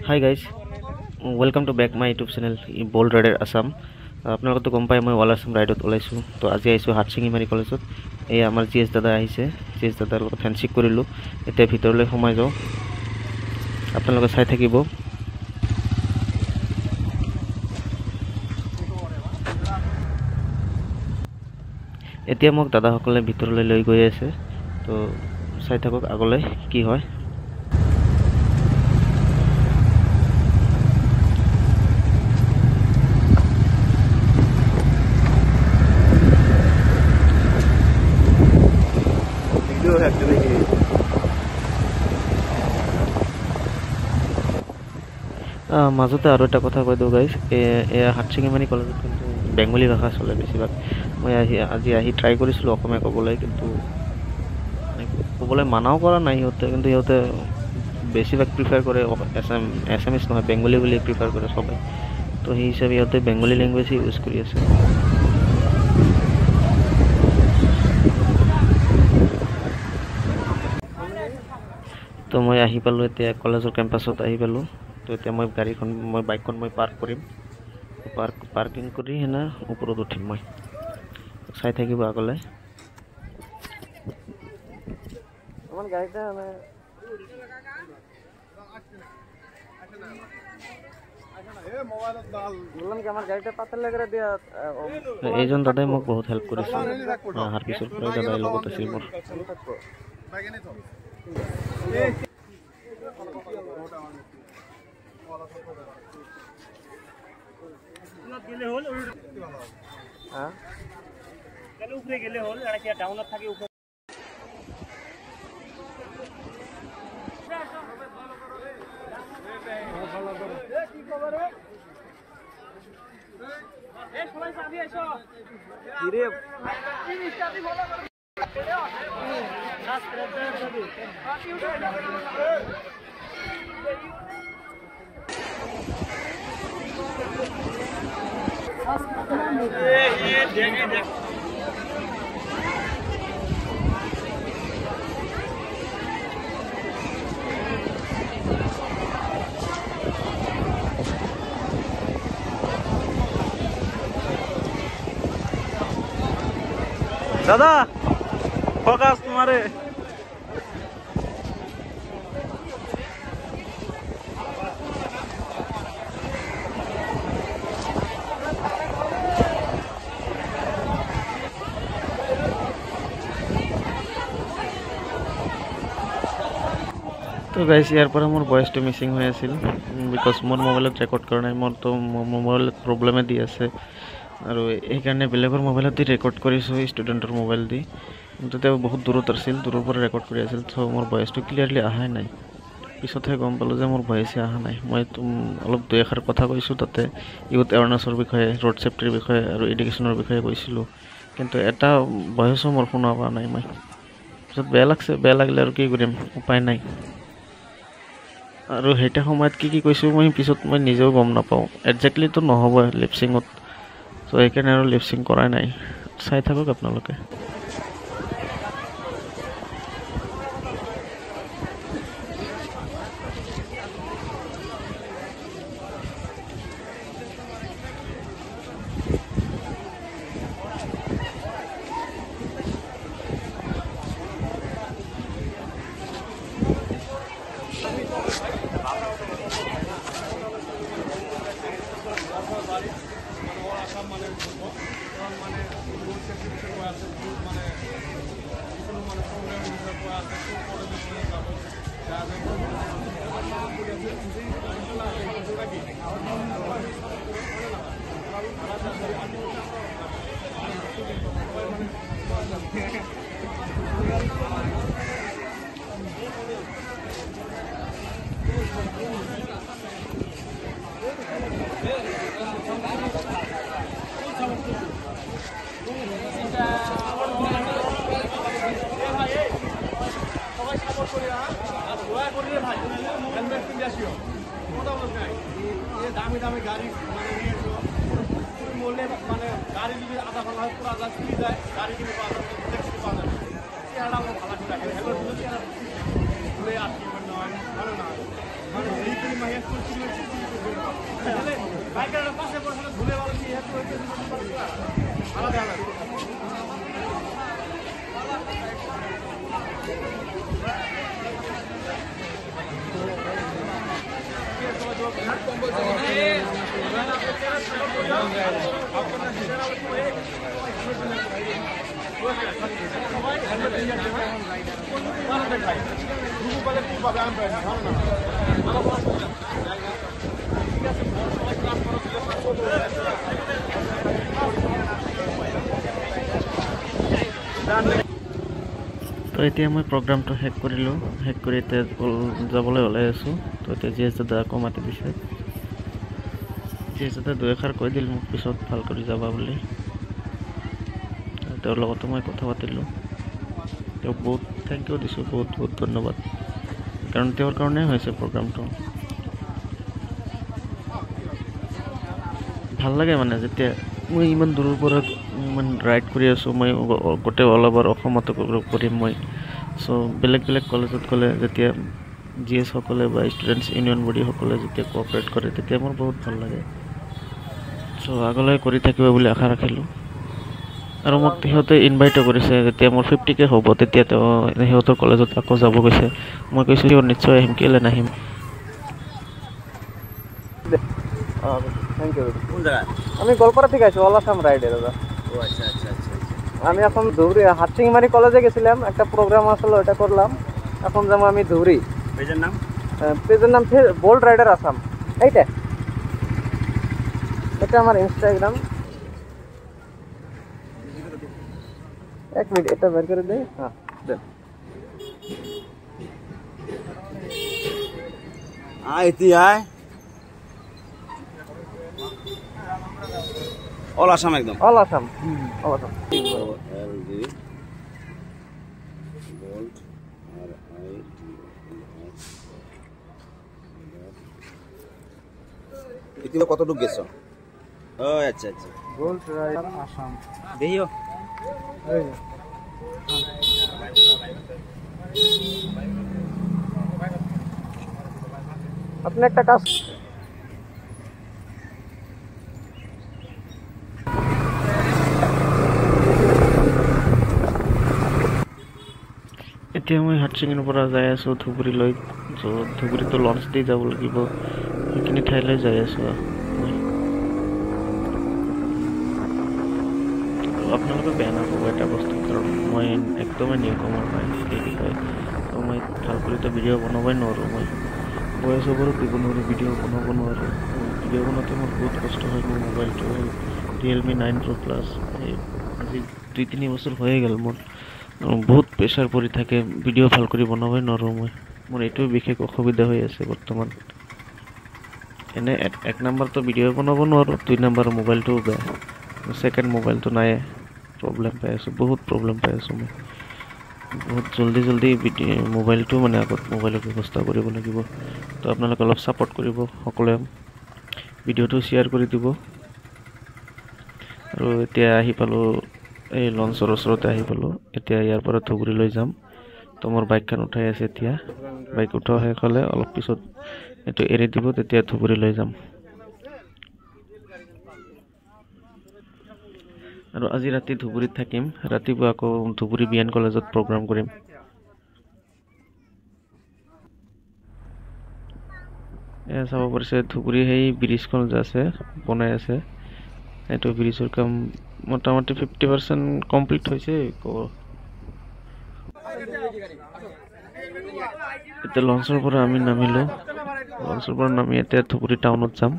Hi guys, welcome to back my YouTube channel Bold Rider Assam. আপোনালোকে গম পাই মই অল আসাম ৰাইডত ওলাইছোঁ। তো আজি আহিছোঁ হাটশিঙিমাৰী কলেজত। এই আমাৰ জিএছ দাদা আহিছে, জিএছ দাদাৰ লগত হেণ্ডশ্বেক কৰিলোঁ। এতিয়া ভিতৰলৈ সোমাই যাওঁ, আপোনালোকে চাই থাকিব। এতিয়া মোক দাদাসকলে ভিতৰলৈ লৈ গৈ আছে, তো চাই থাকক আগলৈ কি হয়। মাজতে আৰু এটা কথা কৈ দিওঁ গাইজ, এয়া হাটশিঙিমাৰী কলেজত কিন্তু বেংগলী ভাষা চলে বেছিভাগ। মই আজি আহি ট্ৰাই কৰিছিলোঁ অসমীয়া ক'বলৈ, কিন্তু ক'বলৈ মানাও কৰা নাই সিহঁতে, কিন্তু সিহঁতে বেছিভাগ প্ৰিফাৰ কৰে এছামিছ নহয়, বেংগলী বুলি প্ৰিফাৰ কৰে চবে। তো সেই হিচাপে সিহঁতে বেংগলী লেংগুৱেজে ইউজ কৰি আছে। তো মই আহি পালোঁ, এতিয়া কলেজৰ কেম্পাছত আহি পালোঁ। তো এতিয়া মই বাইকখন পাৰ্ক কৰিম, পাৰ্কিং কৰি সেনা ওপৰত উঠিম। মই চাই থাকিব আগলৈ। এইজন দাদাই মোক বহুত হেল্প কৰিছে, অহাৰ পিছৰ পৰাই দাদাই লগত আছিল মোৰ। দাদা ফোকাস তোমাৰে। তো গাইজ ইয়াৰ পৰা মোৰ ভইচটো মিচিং হৈ আছিল, বিকজ মোৰ মোবাইলত ৰেকৰ্ড কৰা নাই। মোৰ মোবাইলত প্ৰব্লেমে দি আছে, আৰু সেইকাৰণে বেলেগৰ মোবাইলত দি ৰেকৰ্ড কৰিছোঁ, ষ্টুডেণ্টৰ মোবাইল দি। কিন্তু তেওঁ বহুত দূৰত আছিল, দূৰৰ পৰা ৰেকৰ্ড কৰি আছিল, চ' মোৰ ভইচটো ক্লিয়াৰলি অহাই নাই। পিছতহে গম পালোঁ যে মোৰ ভইচে অহা নাই। মই অলপ দুই এষাৰ কথা কৈছোঁ তাতে, ইউথ এৱাৰনেছৰ বিষয়ে, ৰোড ছেফটিৰ বিষয়ে আৰু এডুকেশ্যনৰ বিষয়ে কৈছিলোঁ, কিন্তু এটা ভইচো মোৰ শুনা পোৱা নাই মই। পিছত বেয়া লাগছে, বেয়া লাগিলে আৰু কি কৰিম, উপায় নাই। আৰু সেইটা সময়ত কি কৈছোঁ মই নিজেও গম নাপাওঁ, একজেক্টলিটো নহ'ব লিপচিঙত। চ' সেইকাৰণে আৰু লিপচিং কৰাই নাই। চাই থাকক আপোনালোকে। দামি দামি গাড়ি মানে নিয়েছো বললে মানে গাড়ি যদি আধা ঘন্টা পুরো আধা চুরি যায় গাড়ি কিনে পাওয়া যাবে ট্যাক্সি পাওয়া যাবে চেহারা আমরা ভালো করে রাখি হেলো যদি চেহারা ঘুরে আসি নয় ভালো না মানে এই করে মাইয়া বাইকের পাশে বসে ধুলে বলে কি এত হয়েছে আলাদা আলাদা তো এতিয়া মই প্ৰগ্ৰামটো শেষ কৰিলোঁ শেষ কৰি এতিয়া যাবলৈ ওলাই আছোঁ তো এতিয়া GS দাদা আকৌ মাতি দিছে GS দাদা দুএষাৰ কৈ দিল মোক পিছত ভাল কৰি যাবা বুলি তেওঁৰ লগতো মই কথা পাতিলোঁ তেওঁক বহুত থেংক ইউ দিছোঁ বহুত বহুত ধন্যবাদ কাৰণ তেওঁৰ কাৰণে হৈছে প্ৰগ্ৰামটো ভাল লাগে মানে যেতিয়া মই ইমান দূৰৰ পৰা ইমান ৰাইড কৰি আছোঁ মই গোটেই অল অভাৰ অসমত কৰিম মই চ' বেলেগ বেলেগ কলেজত গ'লে যেতিয়া GS সকলে বা ষ্টুডেণ্টছ ইউনিয়ন বডীসকলে যেতিয়া কোঅপাৰেট কৰে তেতিয়া মোৰ বহুত ভাল লাগে চ' আগলৈ কৰি থাকিব বুলি আশা ৰাখিলোঁ আৰু মোক সিহঁতে ইনভাইটো কৰিছে যেতিয়া মোৰ 50K হ'ব তেতিয়া তেওঁ সিহঁতৰ কলেজত আকৌ যাব গৈছে মই কৈছোঁ সিহঁত নিশ্চয় আহিম কেলৈ নাহিম থ্যাংক ইউ আমি গোলপাড়া থেকে আছি অলাসাম রাইডে দাদা ও আচ্ছা আচ্ছা আচ্ছা আমি এখন ধুবড়ি হাটসিংমারি কলেজে গেছিলাম একটা প্রোগ্রাম আসলো ওটা করলাম এখন যাবো আমি ধুবড়ি পেজের নাম বোল্ড রাইডার আসাম এইটা এটা আমার ইনস্টাগ্রাম এক মিনিট এটা বের করে দেই হ্যাঁ দেন আইতি আয় অল আসাম একদম all Assam all Assam LD বোল্ট RIT ইতিমধ্যে কতটুকু গেছ ও আচ্ছা আচ্ছা বোল্ড রাইডার আসাম দেখিও এই আপনি একটা কাজ এতিয়া মই হাটচিঙিৰ পৰা যাই আছোঁ ধুবুৰীলৈ চ' ধুবুৰীতো লঞ্চ দি যাব লাগিব সেইখিনি ঠাইলৈ যাই আছোঁ মই আপোনালোকে বেয়া নাপাব এটা বস্তু কাৰণ মই একদমেই নিউ কমৰ নাই সেই বিষয়ে ত' মই ভাল কৰিতো ভিডিঅ' বনাবই নোৱাৰোঁ মই বয়স ওপৰত দিব নোৱাৰোঁ ভিডিঅ' বনাব নোৱাৰোঁ ভিডিঅ' বনাওঁতে মোৰ বহুত কষ্ট হয় মোৰ মোবাইলটো Realme 9 Pro Plus এই আজি 2-3 বছৰ হৈয়ে গ'ল মোৰ বহুত প্ৰেছাৰ পৰি থাকে ভিডিঅ' ভাল কৰি বনাবই নোৱাৰোঁ মই মোৰ এইটোৱে বিশেষ অসুবিধা হৈ আছে বৰ্তমান এনে এক নম্বৰটো ভিডিঅ' বনাব নোৱাৰোঁ 2 নম্বৰ মোবাইলটোও বেয়া ছেকেণ্ড মোবাইলটো নাই প্ৰব্লেম পাই আছোঁ বহুত প্ৰব্লেম পাই আছোঁ মই বহুত জল্দি মোবাইলটো মানে আগত মোবাইলৰ ব্যৱস্থা কৰিব লাগিব তো আপোনালোকে অলপ ছাপোৰ্ট কৰিব সকলোৱে ভিডিঅ'টো শ্বেয়াৰ কৰি দিব আৰু এতিয়া আহি পালোঁ এই লঞ্চৰ ওচৰতে আহি পালোঁ এতিয়া ইয়াৰ পৰা ধুবুৰীলৈ যাম তো মোৰ বাইকখন উঠাই আছে এতিয়া বাইক উঠোৱা শেষ হ'লে অলপ পিছত এইটো এৰি দিব তেতিয়া ধুবুৰীলৈ যাম আৰু আজি ৰাতি ধুবুৰীত থাকিম ৰাতিপুৱা আকৌ ধুবুৰী BN কলেজত প্ৰগ্ৰাম কৰিম এয়া চাব পাৰিছে ধুবুৰী সেই ব্ৰিজখন যে আছে বনাই আছে এইটো ব্ৰিজৰ কাম মোটামুটি 50% কমপ্লিট হৈছে এতিয়া লঞ্চৰ পৰা আমি নামিলোঁ লঞ্চৰ পৰা নামি এতিয়া ধুবুৰী টাউনত যাম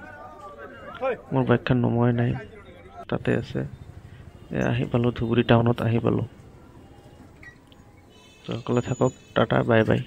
মোৰ বাইকখন নমোৱাই নাই তাতে আছে আহি পালোঁ ধুবুৰী টাউনত আহি পালোঁ সকলোৱে থাকক টাটা বাই বাই